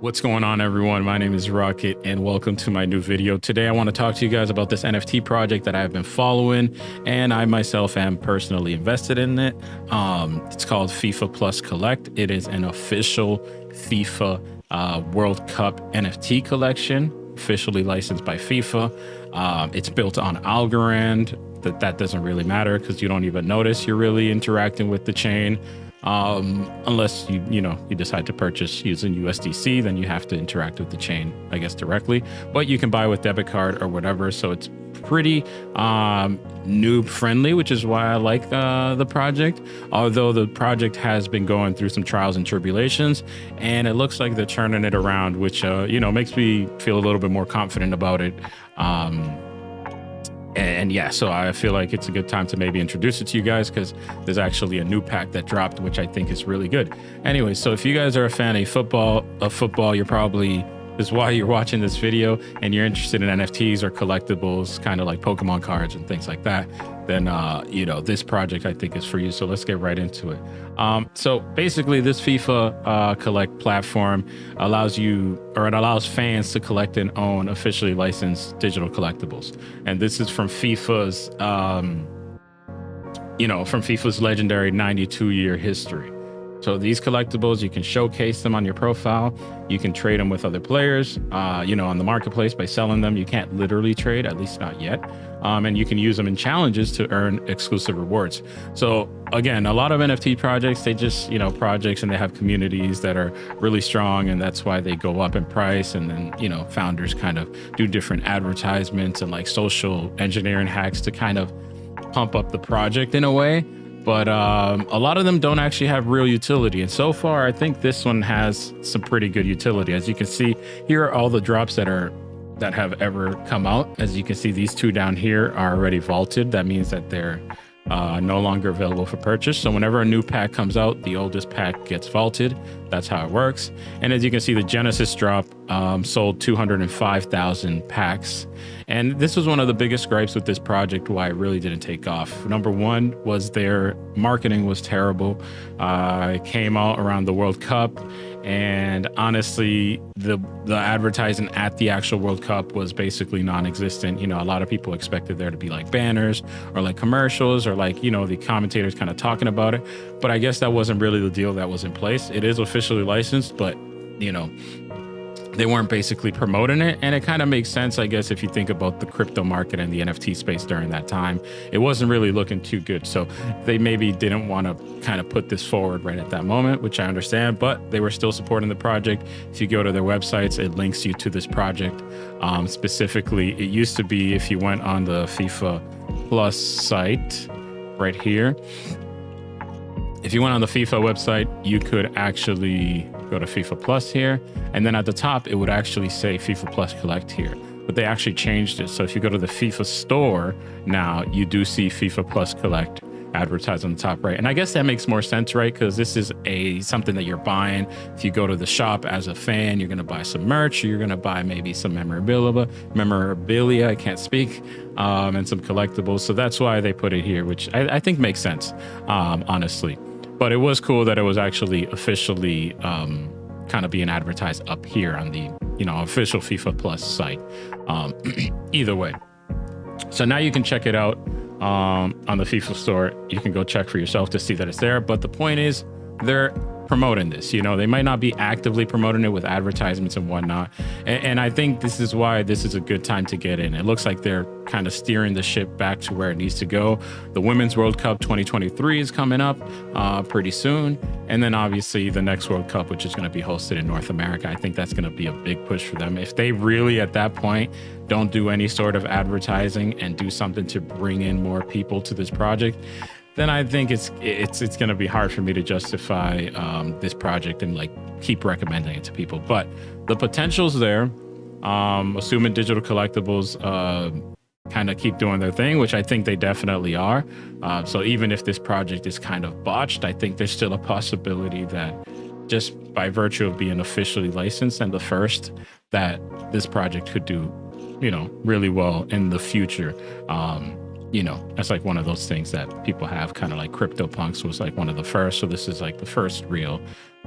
What's going on, everyone? My name is Rocket and welcome to my new video. Today I want to talk to you guys about this NFT project that I've been following and I myself am personally invested in it. It's called FIFA Collect. It is an official FIFA World Cup NFT collection, officially licensed by FIFA. It's built on Algorand. That doesn't really matter because you don't even notice you're really interacting with the chain. Unless you decide to purchase using USDC, then you have to interact with the chain, I guess, directly, but you can buy with debit card or whatever. So it's pretty noob friendly, which is why I like the project, although the project has been going through some trials and tribulations, and it looks like they're turning it around, which makes me feel a little bit more confident about it. And yeah, so I feel like it's a good time to maybe introduce it to you guys because there's actually a new pack that dropped, which I think is really good. Anyway, so if you guys are a fan of football, you're probably, this is why you're watching this video, and you're interested in NFTs or collectibles, kind of like Pokemon cards and things like that, then this project I think is for you. So let's get right into it. So basically, this FIFA Collect platform allows fans to collect and own officially licensed digital collectibles, and this is from FIFA's legendary 92-year history. So these collectibles, you can showcase them on your profile. You can trade them with other players, on the marketplace by selling them. You can't literally trade, at least not yet. And you can use them in challenges to earn exclusive rewards. So again, a lot of NFT projects, they just, projects, and they have communities that are really strong, and that's why they go up in price. And then, founders kind of do different advertisements and like social engineering hacks to kind of pump up the project in a way. But a lot of them don't actually have real utility. And so far, I think this one has some pretty good utility. As you can see, here are all the drops that have ever come out. As you can see, these two down here are already vaulted. That means that they're no longer available for purchase. So whenever a new pack comes out, the oldest pack gets vaulted. That's how it works. And as you can see, the Genesis drop sold 205,000 packs. And this was one of the biggest gripes with this project, why it really didn't take off. Number one was their marketing was terrible. It came out around the World Cup, and honestly, the advertising at the actual World Cup was basically non-existent. A lot of people expected there to be like banners or like commercials or like, the commentators kind of talking about it. But I guess that wasn't really the deal that was in place. It is officially licensed, but they weren't basically promoting it. And it kind of makes sense, I guess, if you think about the crypto market and the NFT space during that time. It wasn't really looking too good. So they maybe didn't want to kind of put this forward right at that moment, which I understand, but they were still supporting the project. If you go to their websites, it links you to this project. Specifically, it used to be if you went on the FIFA Plus site right here, if you went on the FIFA website, you could actually go to FIFA Plus here, and then at the top it would actually say FIFA Plus Collect here, but they actually changed it. So if you go to the FIFA store now, you do see FIFA Plus Collect advertised on the top right. And I guess that makes more sense, right? Because this is something that you're buying. If you go to the shop as a fan, you're going to buy some merch, or you're going to buy maybe some memorabilia, I can't speak, and some collectibles. So that's why they put it here, which I think makes sense, honestly. But it was cool that it was actually officially kind of being advertised up here on the official FIFA Plus site. Either way, so now you can check it out on the FIFA store. You can go check for yourself to see that it's there. But the point is, they're promoting this. They might not be actively promoting it with advertisements and whatnot. And I think this is why this is a good time to get in. It looks like they're kind of steering the ship back to where it needs to go. The Women's World Cup 2023 is coming up pretty soon. And then obviously the next World Cup, which is going to be hosted in North America. I think that's going to be a big push for them. If they really at that point don't do any sort of advertising and do something to bring in more people to this project, then I think it's going to be hard for me to justify this project and like keep recommending it to people. But the potential's there. Assuming digital collectibles kind of keep doing their thing, which I think they definitely are. So even if this project is kind of botched, I think there's still a possibility that just by virtue of being officially licensed and the first, that this project could do, really well in the future. you know, that's like one of those things that people have, kind of like CryptoPunks was like one of the first. So this is like the first real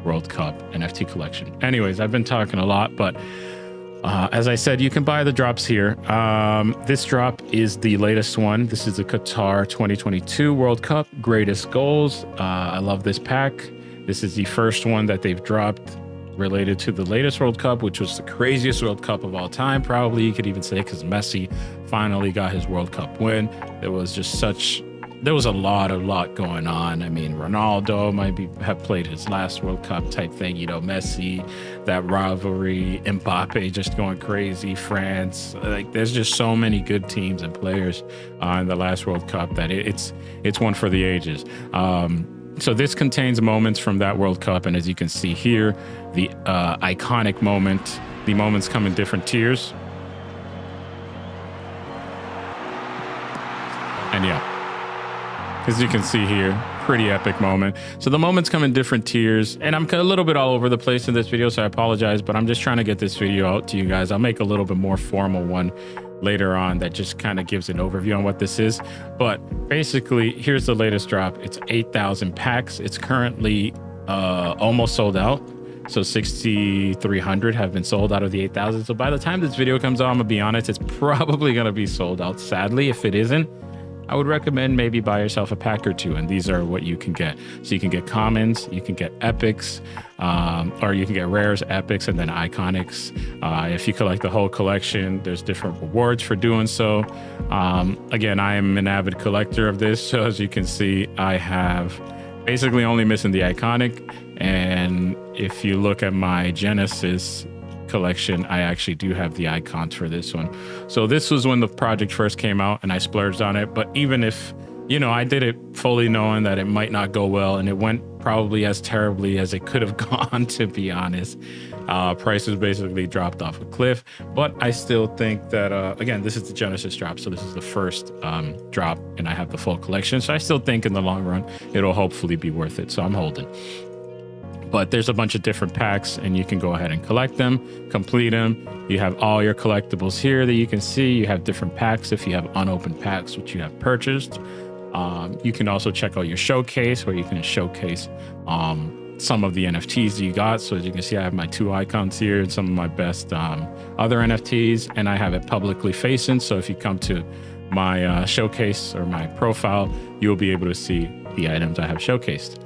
World Cup NFT collection. Anyways, I've been talking a lot, but as I said, you can buy the drops here. This drop is the latest one. This is the Qatar 2022 World Cup Greatest Goals. I love this pack. This is the first one that they've dropped related to the latest World Cup, which was the craziest World Cup of all time. Probably you could even say, because Messi finally got his World Cup win. There was a lot going on. I mean, Ronaldo might have played his last World Cup type thing, you know, Messi, that rivalry, Mbappe just going crazy, France. Like, there's just so many good teams and players in the last World Cup that it's one for the ages. So this contains moments from that World Cup, and as you can see here, the iconic moment, the moments come in different tiers. And yeah, as you can see here, pretty epic moment. So the moments come in different tiers, and I'm a little bit all over the place in this video, so I apologize, but I'm just trying to get this video out to you guys. I'll make a little bit more formal one later on that just kind of gives an overview on what this is. But basically, here's the latest drop. It's 8,000 packs. It's currently almost sold out. So 6,300 have been sold out of the 8,000. So by the time this video comes out, I'm gonna be honest, it's probably gonna be sold out. Sadly, if it isn't, I would recommend maybe buy yourself a pack or two, and these are what you can get. So you can get commons, you can get epics, or you can get rares, epics, and then iconics. If you collect the whole collection, there's different rewards for doing so. Again, I am an avid collector of this, so as you can see, I have basically only missing the iconic. And if you look at my Genesis collection, I actually do have the icons for this one. So this was when the project first came out and I splurged on it. But even if, you know, I did it fully knowing that it might not go well, and it went probably as terribly as it could have gone, to be honest. Prices basically dropped off a cliff, but I still think that, again, this is the Genesis drop. So this is the first drop, and I have the full collection. So I still think in the long run, it'll hopefully be worth it. So I'm holding. But there's a bunch of different packs, and you can go ahead and collect them, complete them. You have all your collectibles here that you can see. You have different packs if you have unopened packs, which you have purchased. You can also check out your showcase, where you can showcase some of the NFTs that you got. So as you can see, I have my 2 icons here and some of my best other NFTs, and I have it publicly facing. So if you come to my showcase or my profile, you'll be able to see the items I have showcased.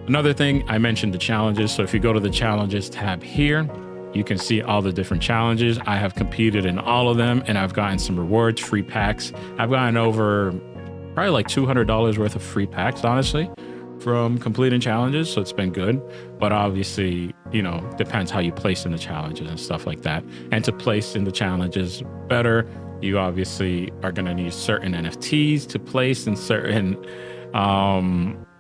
Another thing, I mentioned the challenges. So if you go to the challenges tab here, you can see all the different challenges. I have competed in all of them, and I've gotten some rewards, free packs. I've gotten over probably like $200 worth of free packs, honestly, from completing challenges. So it's been good, but obviously, you know, depends how you place in the challenges and stuff like that. And to place in the challenges better, you obviously are going to need certain NFTs to place in certain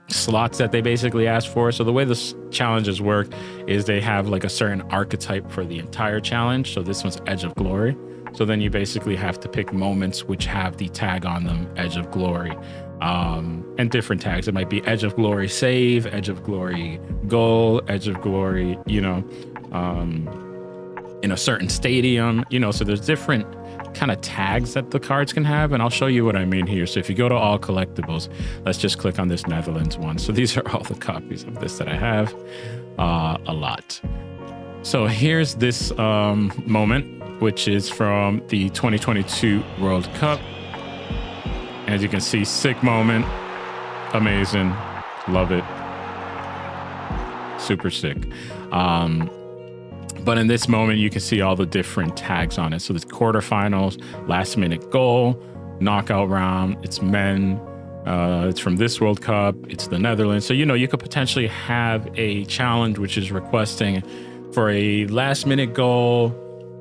slots that they basically ask for. So the way the challenges work is they have like a certain archetype for the entire challenge. So this one's Edge of Glory. So then you basically have to pick moments which have the tag on them, Edge of Glory, and different tags. It might be Edge of Glory save, Edge of Glory goal, Edge of Glory, you know, in a certain stadium, you know, so there's different kind of tags that the cards can have, and I'll show you what I mean here. So if you go to all collectibles, let's just click on this Netherlands one. So these are all the copies of this that I have, a lot. So here's this moment, which is from the 2022 World Cup. As you can see, sick moment, amazing, love it, super sick. But in this moment, you can see all the different tags on it. So there's quarterfinals, last minute goal, knockout round, it's men, it's from this World Cup, it's the Netherlands. So, you know, you could potentially have a challenge which is requesting for a last minute goal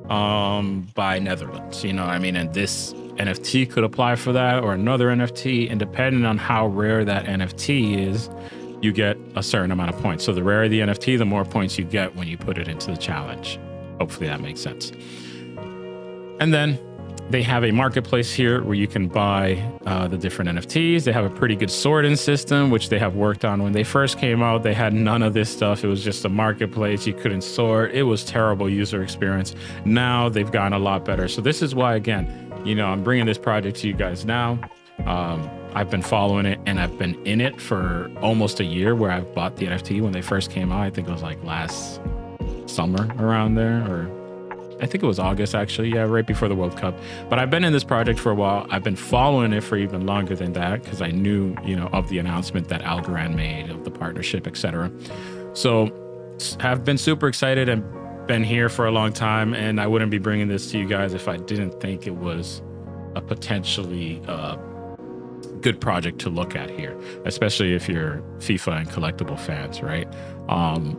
by Netherlands, you know what I mean? And this NFT could apply for that, or another NFT. And depending on how rare that NFT is, you get a certain amount of points. So the rarer the NFT, the more points you get when you put it into the challenge. Hopefully that makes sense. And then they have a marketplace here where you can buy the different NFTs. They have a pretty good sorting system, which they have worked on. When they first came out, they had none of this stuff. It was just a marketplace. You couldn't sort. It was terrible user experience. Now they've gotten a lot better. So this is why, again, you know, I'm bringing this project to you guys now. I've been following it, and I've been in it for almost a year, where I've bought the NFT when they first came out. I think it was like last summer around there, or I think it was August actually. Yeah, right before the World Cup. But I've been in this project for a while. I've been following it for even longer than that, because I knew, of the announcement that Algorand made of the partnership, etc. So have been super excited and been here for a long time. And I wouldn't be bringing this to you guys if I didn't think it was a potentially good project to look at here, especially if you're FIFA and collectible fans, right?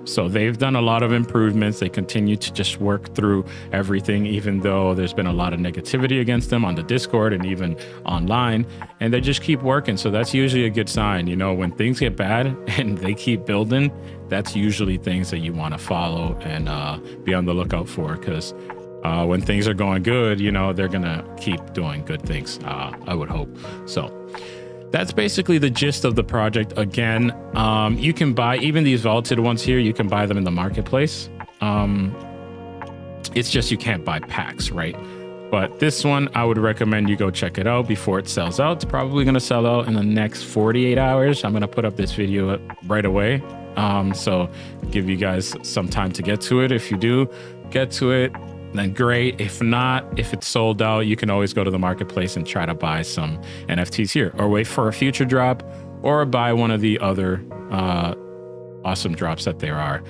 So they've done a lot of improvements. They continue to just work through everything, even though there's been a lot of negativity against them on the Discord and even online, and they just keep working. So that's usually a good sign. When things get bad and they keep building, that's usually things that you want to follow and be on the lookout for, because when things are going good, they're gonna keep doing good things, I would hope. So that's basically the gist of the project. Again, you can buy even these vaulted ones here. You can buy them in the marketplace. It's just you can't buy packs, right? But this one, I would recommend you go check it out before it sells out. It's probably going to sell out in the next 48 hours. I'm going to put up this video right away. So give you guys some time to get to it. If you do get to it, then great. If not, if it's sold out, you can always go to the marketplace and try to buy some NFTs here, or wait for a future drop, or buy one of the other awesome drops that there are.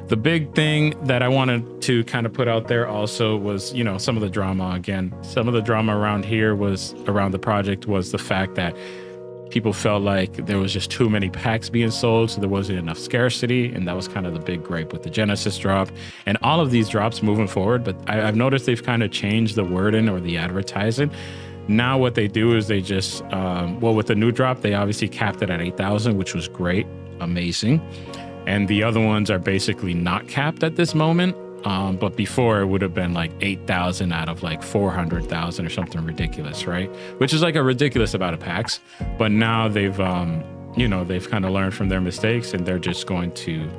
The big thing that I wanted to kind of put out there also was, some of the drama. Again, some of the drama around the project was the fact that people felt like there was just too many packs being sold, so there wasn't enough scarcity, and that was kind of the big gripe with the Genesis drop and all of these drops moving forward. But I've noticed they've kind of changed the wording or the advertising. Now what they do is they just, with the new drop, they obviously capped it at 8,000, which was great, amazing. And the other ones are basically not capped at this moment. But before it would have been like 8,000 out of like 400,000 or something ridiculous, right? Which is like a ridiculous amount of packs. But now they've kind of learned from their mistakes, and they're just going to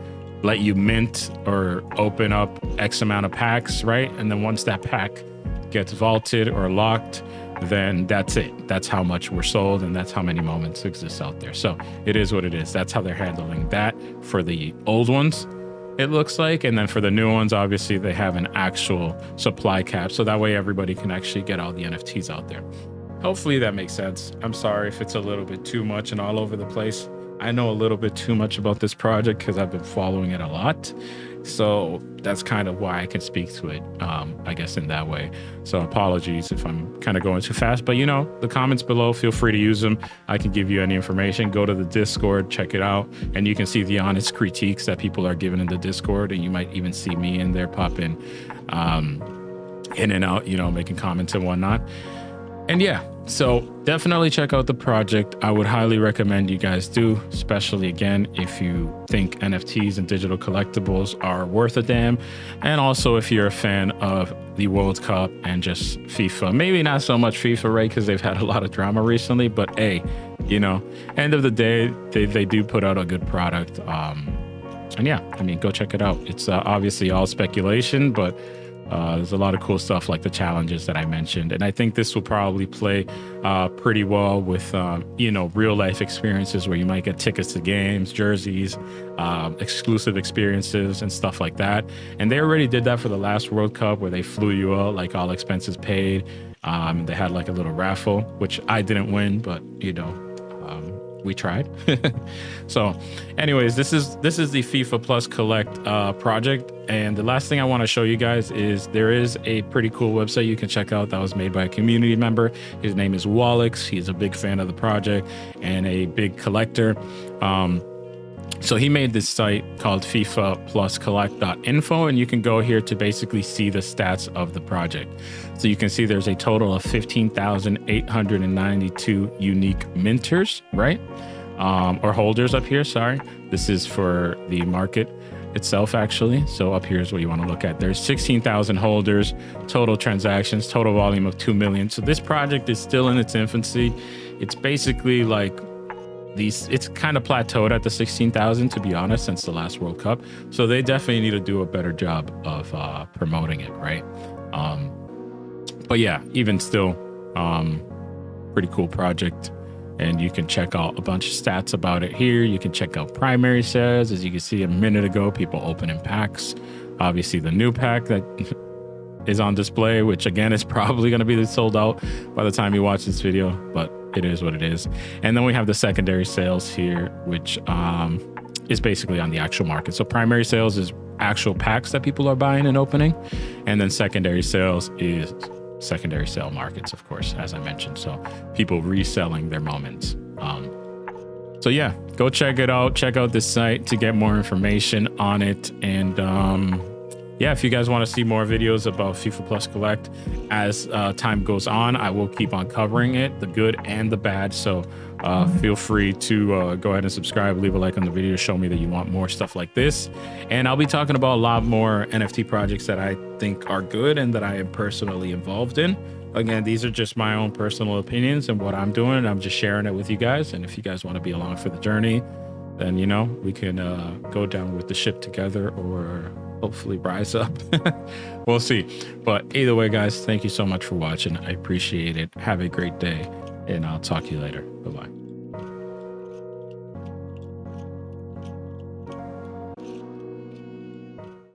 let you mint or open up X amount of packs, right? And then once that pack gets vaulted or locked, then that's it. That's how much were sold, and that's how many moments exist out there. So it is what it is. That's how they're handling that for the old ones, it looks like. And then for the new ones, obviously they have an actual supply cap, so that way everybody can actually get all the NFTs out there. Hopefully that makes sense. I'm sorry if it's a little bit too much and all over the place. I know a little bit too much about this project because I've been following it a lot. So that's kind of why I can speak to it, I guess, in that way. So apologies if I'm kind of going too fast, but the comments below, feel free to use them. I can give you any information. Go to the Discord, check it out, and you can see the honest critiques that people are giving in the Discord, and you might even see me in there popping in and out, making comments and whatnot. And yeah, so definitely check out the project. I would highly recommend you guys do, especially again, if you think NFTs and digital collectibles are worth a damn. And also if you're a fan of the World Cup and just FIFA, maybe not so much FIFA, right? Because they've had a lot of drama recently, but hey, end of the day, they do put out a good product. And yeah, go check it out. It's obviously all speculation, but there's a lot of cool stuff like the challenges that I mentioned. And I think this will probably play pretty well with, real life experiences where you might get tickets to games, jerseys, exclusive experiences and stuff like that. And they already did that for the last World Cup, where they flew you out, like all expenses paid. They had like a little raffle, which I didn't win, but we tried. So anyways, this is the FIFA Plus Collect project. And the last thing I want to show you guys is there is a pretty cool website you can check out that was made by a community member. His name is Walix. He's a big fan of the project and a big collector. So he made this site called FIFA+Collect.info, and you can go here to basically see the stats of the project. So you can see there's a total of 15,892 unique minters, right? Or holders up here, sorry. This is for the market itself, actually. So up here is what you want to look at. There's 16,000 holders, total transactions, total volume of 2 million. So this project is still in its infancy. It's basically like it's kind of plateaued at the 16,000, to be honest, since the last World Cup. So they definitely need to do a better job of promoting it, right? But yeah, even still, pretty cool project. and you can check out a bunch of stats about it here. You can check out primary sales. As you can see a minute ago, people opening packs. Obviously the new pack that is on display, which again is probably going to be sold out by the time you watch this video, but it is what it is. And then we have the secondary sales here, which is basically on the actual market. So primary sales is actual packs that people are buying and opening, and then secondary sales is secondary sale markets, of course, as I mentioned. So people reselling their moments. So yeah, go check it out. Check out this site to get more information on it. And yeah, if you guys want to see more videos about FIFA Plus Collect as time goes on, I will keep on covering it, the good and the bad. So feel free to go ahead and subscribe, leave a like on the video, show me that you want more stuff like this. And I'll be talking about a lot more NFT projects that I think are good and that I am personally involved in. Again, these are just my own personal opinions and what I'm doing. I'm just sharing it with you guys. And if you guys want to be along for the journey, then, you know, we can go down with the ship together, or hopefully rise up. We'll see. But either way, guys, thank you so much for watching. I appreciate it. Have a great day, and I'll talk to you later. Bye-bye.